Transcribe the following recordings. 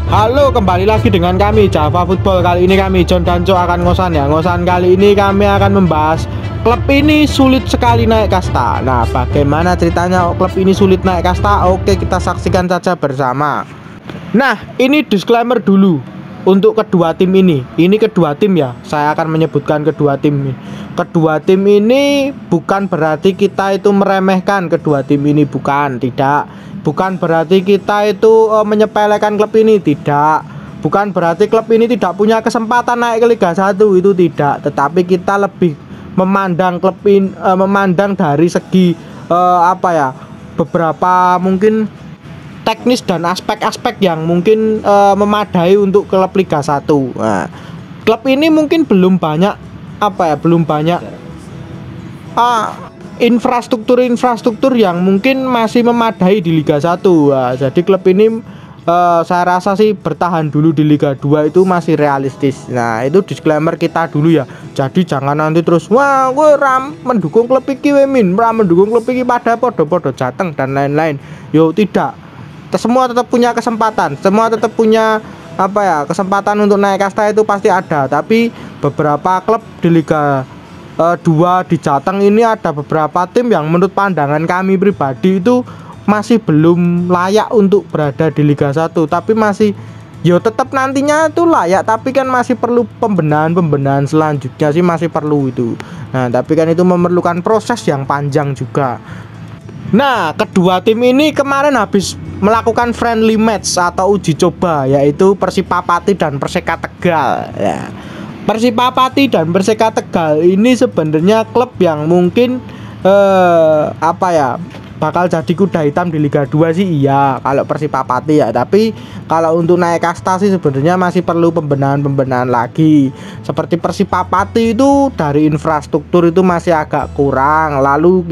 Halo, kembali lagi dengan kami Java Football. Kali ini kami John dan Co akan ngosan ya. Ngosan kali ini kami akan membahas klub ini sulit sekali naik kasta. Nah, bagaimana ceritanya klub ini sulit naik kasta? Oke, kita saksikan saja bersama. Nah, ini disclaimer dulu untuk kedua tim ini. Ini kedua tim ya. Saya akan menyebutkan kedua tim ini. Kedua tim ini bukan berarti kita itu meremehkan kedua tim ini, bukan, tidak. Bukan berarti kita itu menyepelekan klub ini, tidak. Bukan berarti klub ini tidak punya kesempatan naik ke Liga 1, itu tidak. Tetapi kita lebih memandang klub ini, memandang dari segi beberapa mungkin teknis dan aspek-aspek yang mungkin memadai untuk klub Liga 1. Nah, klub ini mungkin belum banyak infrastruktur yang mungkin masih memadai di Liga 1. Nah, jadi klub ini saya rasa sih bertahan dulu di Liga 2 itu masih realistis. Nah, itu disclaimer kita dulu ya. Jadi jangan nanti terus wah gue mendukung klub iki mendukung klub iki pada podo-podo Jateng dan lain-lain. Yo tidak. Semua tetap punya kesempatan. Semua tetap punya kesempatan untuk naik kasta itu pasti ada. Tapi beberapa klub di Liga 2 di Jateng ini ada beberapa tim yang menurut pandangan kami pribadi itu masih belum layak untuk berada di Liga 1, tapi masih tetap nantinya itu layak, tapi kan masih perlu pembenahan selanjutnya sih, masih perlu itu. Nah, tapi kan itu memerlukan proses yang panjang juga. Nah, kedua tim ini kemarin habis melakukan friendly match atau uji coba, yaitu Persipapati dan Perseka Tegal ya. Persipapati dan Perseka Tegal ini sebenarnya klub yang mungkin bakal jadi kuda hitam di Liga 2 sih iya kalau Persipapati ya, tapi kalau untuk naik kasta sih sebenarnya masih perlu pembenahan lagi. Seperti Persipapati itu dari infrastruktur itu masih agak kurang. Lalu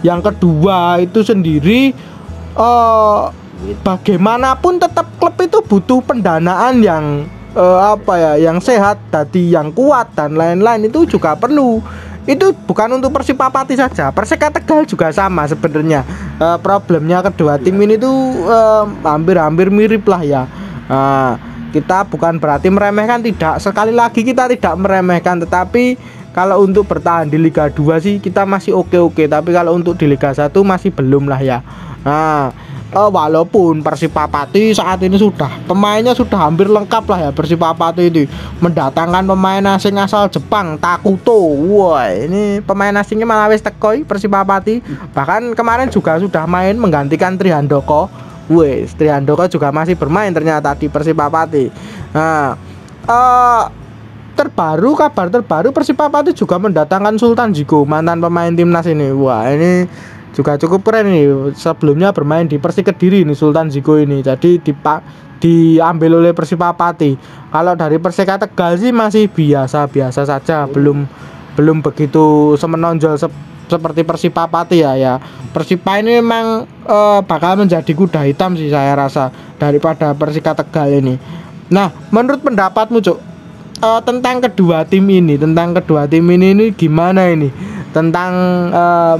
yang kedua itu sendiri bagaimanapun tetap klub itu butuh pendanaan yang yang sehat, tadi yang kuat dan lain-lain itu juga perlu. Itu bukan untuk Persipapati saja, Perseka Tegal juga sama sebenarnya. Problemnya kedua tim ini tuh hampir mirip lah ya. Kita bukan berarti meremehkan, tidak, sekali lagi kita tidak meremehkan, tetapi kalau untuk bertahan di Liga 2 sih kita masih oke, tapi kalau untuk di Liga 1 masih belum lah ya. Walaupun Persipapati saat ini pemainnya sudah hampir lengkap lah ya. Persipapati itu mendatangkan pemain asing asal Jepang, Takuto. Wah, ini pemain asingnya malah wis teko Persipapati. Bahkan kemarin juga sudah main menggantikan Trihandoko. Trihandoko juga masih bermain ternyata di Persipapati. Nah, kabar terbaru Persipapati juga mendatangkan Sultan Jiko, mantan pemain timnas ini. Wah, ini juga cukup keren nih. Sebelumnya bermain di Persik Kediri ini Sultan Jiko ini. Jadi diambil oleh Persipapati. Kalau dari Perseka Tegal sih masih biasa saja, belum begitu semenonjol seperti Persipapati ya. Persipa ini memang bakal menjadi kuda hitam sih saya rasa daripada Perseka Tegal ini. Nah, menurut pendapatmu Cuk, tentang kedua tim ini gimana ini? Tentang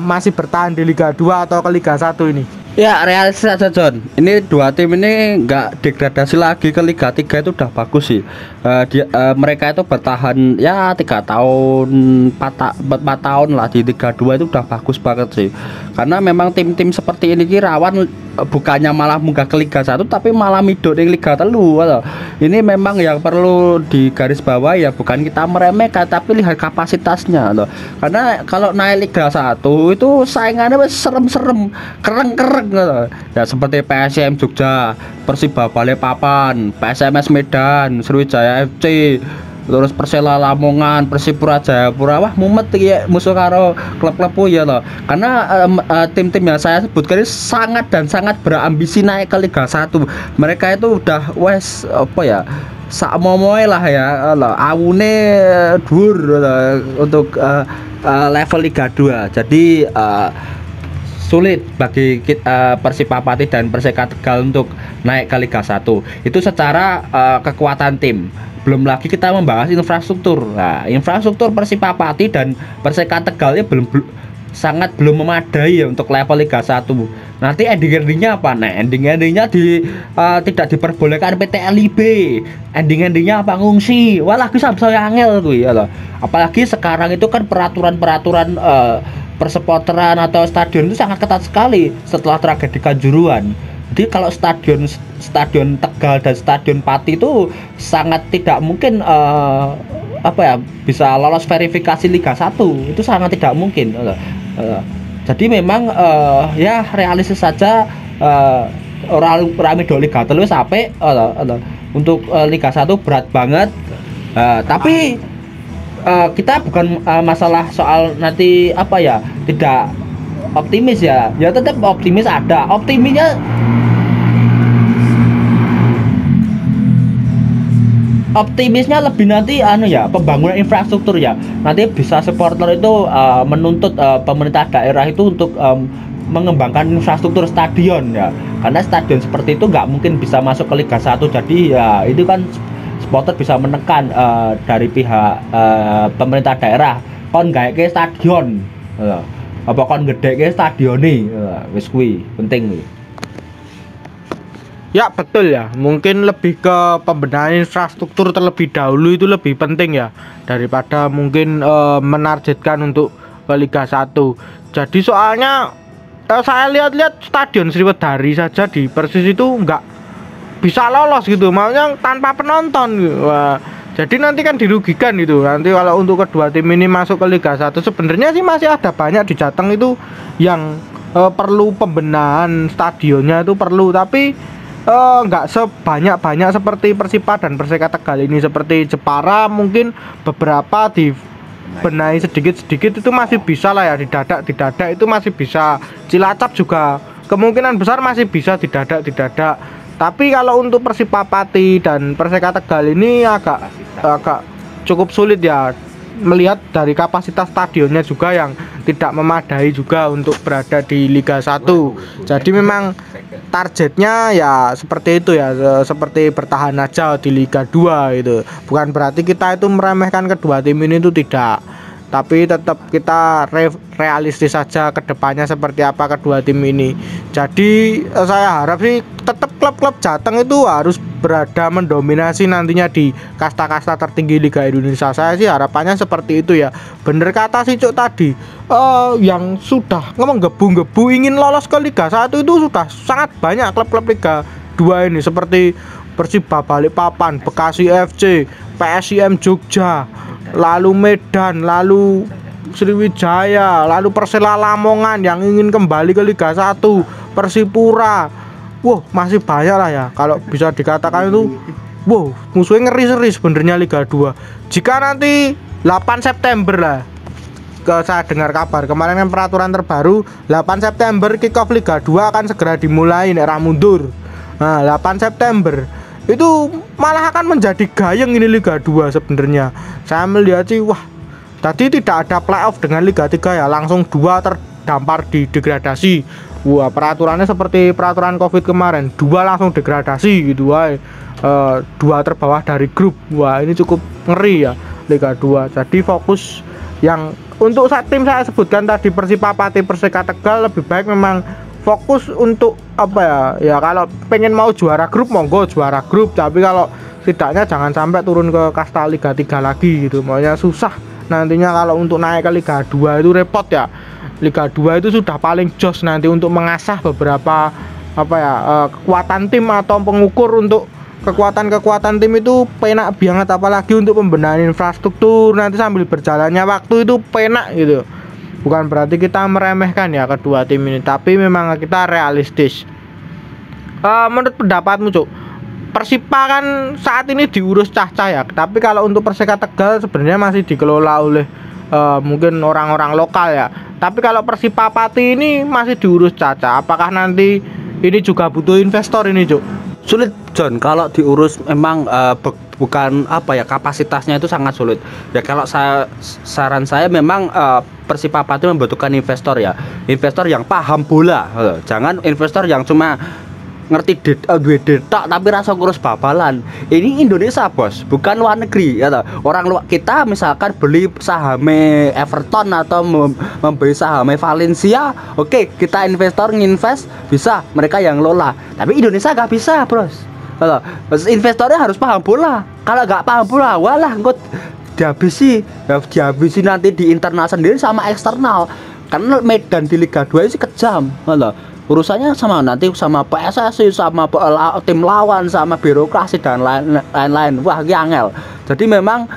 masih bertahan di Liga 2 atau ke Liga 1 ini? Ya, realistis saja John. Ini dua tim ini nggak degradasi lagi ke Liga 3 itu udah bagus sih. Mereka itu bertahan ya 3 tahun 4 tahun lah di Liga 2 itu udah bagus banget sih. Karena memang tim-tim seperti ini rawan bukannya malah munggah ke Liga 1 tapi malah midok di Liga 3. Ini memang yang perlu digaris bawah ya, bukan kita meremehkan tapi lihat kapasitasnya loh. Karena kalau naik Liga 1 itu saingannya serem-serem, kereng-kereng loh. Ya seperti PSM Jogja, Persiba Balikpapan, PSMS Medan, Sriwijaya FC, terus Persela Lamongan, Persipura Jayapura. Wah, mumet ya musuh karo klub-klub ya loh. Karena tim-tim yang saya sebutkan ini sangat berambisi naik ke Liga 1. Mereka itu udah sak momoe lah ya, awune dhuwur untuk level Liga 2. Jadi sulit bagi Persipapati dan Perseka Tegal untuk naik ke Liga 1. Itu secara kekuatan tim. Belum lagi kita membahas infrastruktur. Nah, infrastruktur Persipapati dan Perseka Tegal belum sangat belum memadai ya untuk level Liga 1. Nanti ending-endingnya apa? Nah, ending-endingnya tidak diperbolehkan PT LIB. Ending-endingnya apa? Ngungsi. Wah, lagi saya angel tuh ya loh. Apalagi sekarang itu kan peraturan-peraturan persupporteran atau stadion itu sangat ketat sekali setelah tragedi Kanjuruhan. Jadi kalau stadion Tegal dan stadion Pati itu sangat tidak mungkin bisa lolos verifikasi Liga 1. Itu sangat tidak mungkin. Jadi memang ya realistis saja, orang Ramido Liga 3 sampai untuk Liga 1 berat banget. Tapi kita bukan masalah soal nanti tidak optimis ya tetap optimis ada. Optimisnya lebih nanti pembangunan infrastruktur ya. Nanti bisa supporter itu menuntut pemerintah daerah itu untuk mengembangkan infrastruktur stadion ya. Karena stadion seperti itu nggak mungkin bisa masuk ke Liga 1. Jadi ya itu kan supporter bisa menekan dari pihak pemerintah daerah kon gawe stadion. Apa kon gedheke stadione. Wis kuwi penting kuwi. Ya betul ya, mungkin lebih ke pembenahan infrastruktur terlebih dahulu itu lebih penting ya daripada mungkin menargetkan untuk ke Liga 1. Jadi soalnya saya lihat-lihat stadion Sriwedari saja di Persis itu nggak bisa lolos gitu, maunya tanpa penonton gitu. Wah, jadi nanti kan dirugikan gitu. Nanti kalau untuk kedua tim ini masuk ke Liga 1 sebenarnya sih masih ada banyak di Jateng itu yang perlu pembenahan stadionnya itu perlu, tapi nggak sebanyak seperti Persipa dan Perseka Tegal ini. Seperti Jepara mungkin beberapa dibenahi sedikit itu masih bisa lah ya, didadak itu masih bisa. Cilacap juga kemungkinan besar masih bisa didadak. Tapi kalau untuk Persipa Pati dan Perseka Tegal ini agak cukup sulit ya, melihat dari kapasitas stadionnya juga yang tidak memadai juga untuk berada di Liga 1. Jadi memang targetnya ya seperti itu ya, seperti bertahan aja di Liga 2 itu. Bukan berarti kita itu meremehkan kedua tim ini, itu tidak. Tapi tetap kita realistis saja ke depannya seperti apa kedua tim ini. Jadi saya harap sih tetap klub-klub Jateng itu harus berada mendominasi nantinya di kasta-kasta tertinggi Liga Indonesia. Saya sih harapannya seperti itu ya. Bener kata si Cuk tadi, yang sudah menggebu-gebu ingin lolos ke Liga 1 itu sudah sangat banyak klub-klub Liga 2 ini, seperti Persiba Balikpapan, Bekasi FC, PSIM Jogja, lalu Medan, lalu Sriwijaya, lalu Persela Lamongan yang ingin kembali ke Liga 1, Persipura. Wah, masih banyak lah ya, kalau bisa dikatakan itu. Wow, musuhnya ngeri-ngeri sebenarnya Liga 2. Jika nanti 8 September lah, saya dengar kabar kemarin kan peraturan terbaru 8 September kick off Liga 2 akan segera dimulai, nek ra mundur. Nah, 8 September itu malah akan menjadi gayeng ini Liga 2 sebenarnya. Saya melihat sih, wah, tadi tidak ada playoff dengan Liga 3 ya, langsung 2 terdampar di degradasi. Wah, peraturannya seperti peraturan Covid kemarin, 2 langsung degradasi gitu, wah. 2 terbawah dari grup. Wah, ini cukup ngeri ya Liga 2. Jadi fokus yang untuk tim saya sebutkan tadi, Persipa Pati, Perseka Tegal, lebih baik memang fokus untuk ya kalau pengen mau juara grup monggo juara grup, tapi kalau tidaknya jangan sampai turun ke kasta Liga 3 lagi gitu. Makanya susah nantinya kalau untuk naik ke Liga 2 itu repot ya. Liga 2 itu sudah paling jos nanti untuk mengasah beberapa kekuatan tim atau pengukur untuk kekuatan tim itu penak banget, apalagi untuk pembenahan infrastruktur nanti sambil berjalannya waktu itu penak gitu. Bukan berarti kita meremehkan ya kedua tim ini, tapi memang kita realistis. Menurut pendapatmu Cuk, Persipa kan saat ini diurus cah-cah ya, tapi kalau untuk Perseka Tegal sebenarnya masih dikelola oleh mungkin orang-orang lokal ya. Tapi kalau Persipa Pati ini masih diurus cah-cah, apakah nanti ini juga butuh investor ini Cuk? Sulit John, kalau diurus memang bukan kapasitasnya itu sangat sulit ya. Kalau saran saya memang Persipa Pati membutuhkan investor ya, investor yang paham bola, jangan investor yang cuma ngerti duwe detak tapi rasa ngurus babalan. Ini Indonesia bos, bukan luar negeri ya toh. Orang luar kita misalkan beli saham Everton atau membeli saham Valencia, oke, kita investor nginvest bisa, mereka yang lola. Tapi Indonesia nggak bisa bros. Kalau investornya harus paham bola. Kalau nggak paham bola, walah engko dihabisi nanti di internal sendiri sama eksternal. Karena medan di Liga 2 sih kejam, loh. Urusannya sama nanti sama PSSI, sama tim lawan, sama birokrasi dan lain-lain. Wah, angel. Jadi memang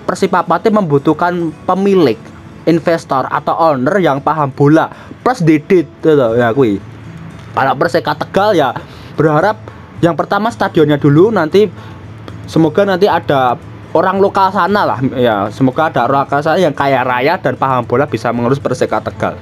Persipura Pati membutuhkan pemilik, investor atau owner yang paham bola plus didit gitu ya kui. Kalau Perseka Tegal ya berharap yang pertama stadionnya dulu, nanti semoga nanti ada orang lokal sana lah ya, semoga ada orang lokal sana yang kaya raya dan paham bola bisa mengurus Perseka Tegal.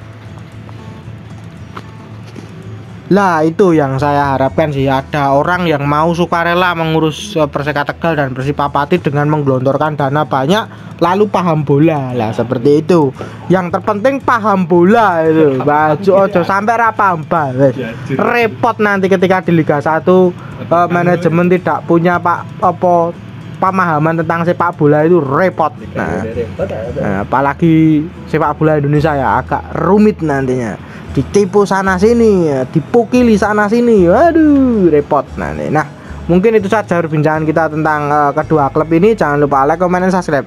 Lah itu yang saya harapkan sih, ada orang yang mau sukarela mengurus Perseka Tegal dan Persipura Pati dengan menggelontorkan dana banyak lalu paham bola. Lah seperti itu. Yang terpenting paham bola itu. Baju ojo sampai ra paham bal. Repot nanti ketika di Liga 1 manajemen tidak punya pemahaman tentang sepak bola itu repot. Nah, apalagi sepak bola Indonesia ya agak rumit nantinya. Ditipu sana sini, dipukili sana sini, waduh repot. Nah, mungkin itu saja perbincangan kita tentang kedua klub ini. Jangan lupa like, comment, dan subscribe.